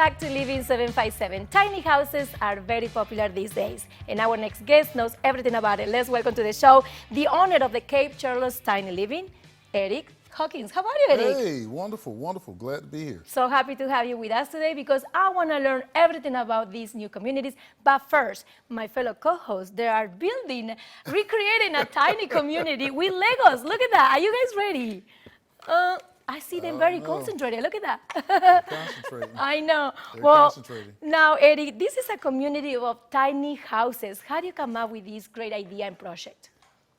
back to Living 757. Tiny houses are very popular these days, and our next guest knows everything about it. Let's welcome to the show the owner of the Cape Charles Tiny Livin, Eric Hawkins. How are you, Eric? Hey, wonderful, wonderful. Glad to be here. So happy to have you with us today because I want to learn everything about these new communities. But first, my fellow co-hosts, they are recreating a tiny community with Legos. Look at that. Are you guys ready? I see them very concentrated. Look at that. Concentrating. I know. They're well, concentrating. Now, Eric, this is a community of tiny houses. How do you come up with this great idea and project?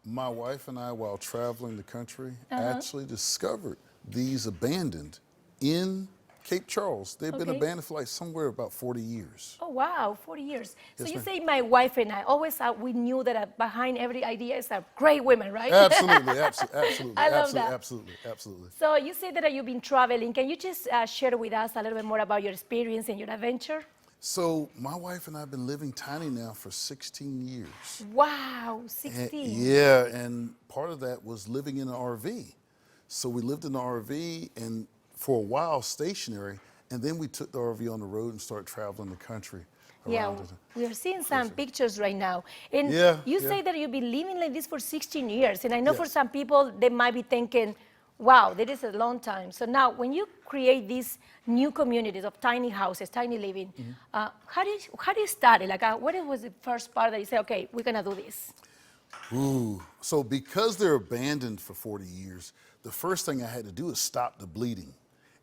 My wife and I, while traveling the country, actually discovered these abandoned in Cape Charles. They've been abandoned for like somewhere about 40 years. Oh, wow, 40 years. Yes, so you ma'am. say my wife and I, always we knew that behind every idea is a great woman, right? Absolutely, absolutely. I love that. Absolutely, absolutely. So you say that you've been traveling. Can you just share with us a little bit more about your experience and your adventure? So my wife and I have been living tiny now for 16 years. Wow, 16. Yeah, and part of that was living in an RV. So we lived in an RV and for a while stationary, and then we took the RV on the road and started traveling the country. Yeah, we are seeing some pictures right now. And you say that you've been living like this for 16 years. And I know for some people, they might be thinking, wow, that is a long time. So now, when you create these new communities of tiny houses, tiny living, how do you start it? Like, what was the first part that you say, okay, we're gonna do this? Ooh, so because they're abandoned for 40 years, the first thing I had to do is stop the bleeding.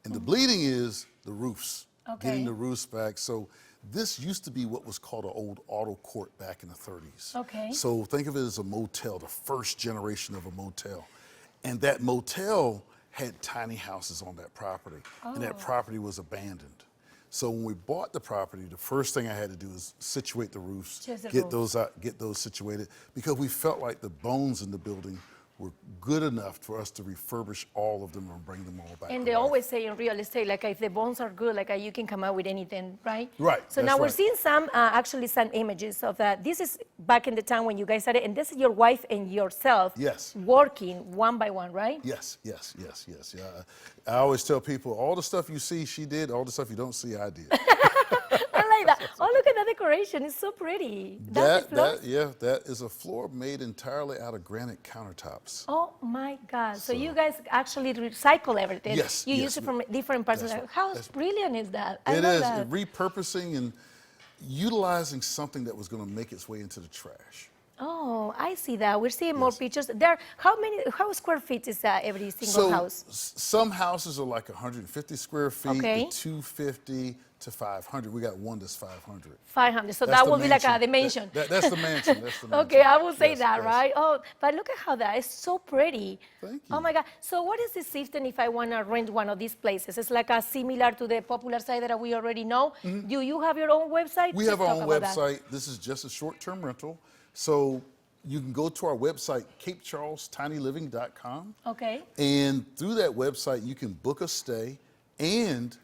And the bleeding is the roofs, getting the roofs back. So this used to be what was called an old auto court back in the 30s. Okay. So think of it as a motel, the first generation of a motel. And that motel had tiny houses on that property, and that property was abandoned. So when we bought the property, the first thing I had to do is situate the roofs, get those situated, because we felt like the bones in the building were good enough for us to refurbish all of them and bring them all back. And they always say in real estate, like if the bones are good, like you can come out with anything, right? Right. So now we're seeing some, actually some images of that. This is back in the time when you guys started, and this is your wife and yourself working one by one, right? Yes. Yeah. I always tell people, all the stuff you see, she did. All the stuff you don't see, I did. I like that. Oh, look at that decoration. It's so pretty. That is a floor made entirely out of granite countertops. Oh my God. So you guys actually recycle everything. Yes. You use it from different parts of the house. How brilliant is that? I love that. Repurposing and utilizing something that was going to make its way into the trash. Oh, I see that. We're seeing more pictures. How square feet is that every single house? Some houses are like 150 square feet, to 250 to 500. We got one that's 500. 500. So that will be like the mansion. That's the mansion. That's the mansion. Okay, I will say that, right? Oh, but look at how that is so pretty. Thank you. Oh my God. So what is the system if I want to rent one of these places? It's like similar to the popular site that we already know. Do you have your own website? We have our own website. This is just a short-term rental. So you can go to our website, capecharlestinyliving.com. Okay. And through that website, you can book a stay and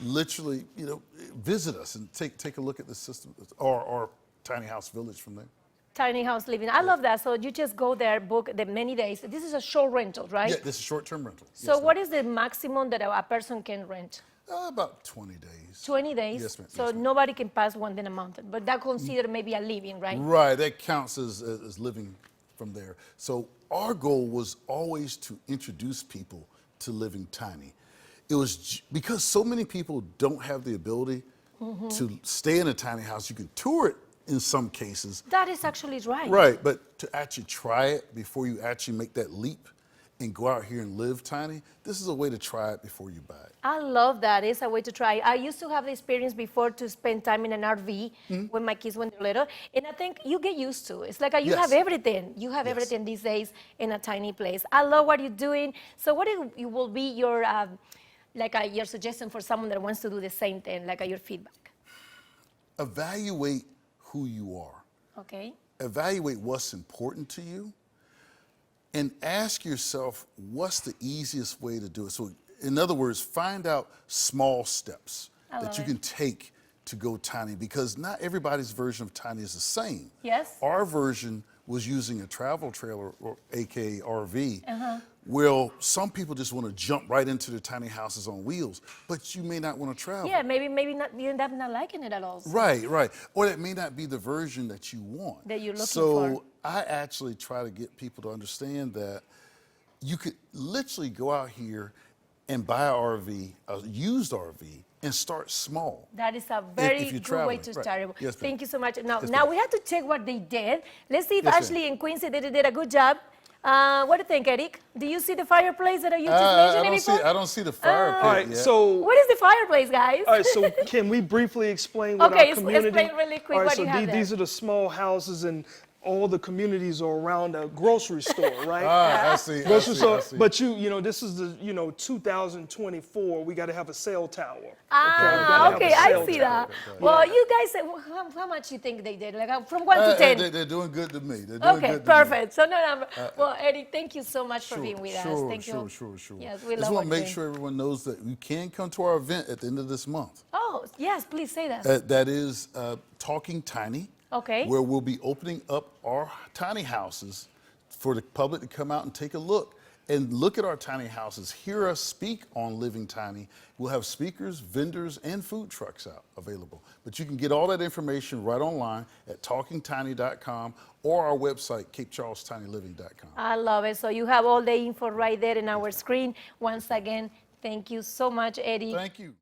literally, visit us and take a look at the system, or tiny house village from there. Tiny house living. I love that. So you just go there, book the many days. This is a short rental, right? Yeah, this is short-term rental. So what is the maximum that a person can rent? About 20 days. 20 days? Yes, ma'am. So nobody can pass one day a month, but that considered maybe a living, right? Right, that counts as living from there. So our goal was always to introduce people to living tiny. It was because so many people don't have the ability to stay in a tiny house. You can tour it in some cases. That is actually right. Right, but to actually try it before you actually make that leap and go out here and live tiny, this is a way to try it before you buy it. I love that. It's a way to try. I used to have the experience before to spend time in an RV when my kids were little, and I think you get used to it. It's like you have everything. You have everything these days in a tiny place. I love what you're doing. So what will be your your suggestion for someone that wants to do the same thing, your feedback? Evaluate who you are. Okay. Evaluate what's important to you and ask yourself what's the easiest way to do it. So in other words, find out small steps that you can take to go tiny, because not everybody's version of tiny is the same. Yes. Our version was using a travel trailer, or AKA RV, Well, some people just want to jump right into the tiny houses on wheels, but you may not want to travel. Yeah, maybe not, you end up not liking it at all. Right. Or that may not be the version that you want. That you're looking for. So I actually try to get people to understand that you could literally go out here and buy an RV, a used RV, and start small. That is a very good way to start. Yes, thank you so much. Now we have to check what they did. Let's see if Ashley and Quincy did a good job. What do you think, Eric? Do you see the fireplace that you just mentioned before? I don't see the fireplace. All right, yet. so what is the fireplace, guys? All right, so can we briefly explain what our community? Explain really quick all right, what so you have there. These are the small houses, and all the communities are around a grocery store, right? I see. Grocery store. But you know, this is the 2024. We got to have a cell tower. Okay, I see that. Well, you guys said how much you think they did? Like from 1 to 10. They're doing good to me. Okay, perfect. So well, Eddie, thank you so much for being with us. Thank you. Sure. Yes, we love. Just want to make sure everyone knows that you can come to our event at the end of this month. Oh yes, please say that. That is Talking Tiny. Okay. Where we'll be opening up our tiny houses for the public to come out and take a look. And look at our tiny houses, hear us speak on Living Tiny. We'll have speakers, vendors, and food trucks out available. But you can get all that information right online at talkingtiny.com or our website, capecharlestinyliving.com. I love it. So you have all the info right there in our screen. Once again, thank you so much, Eddie. Thank you.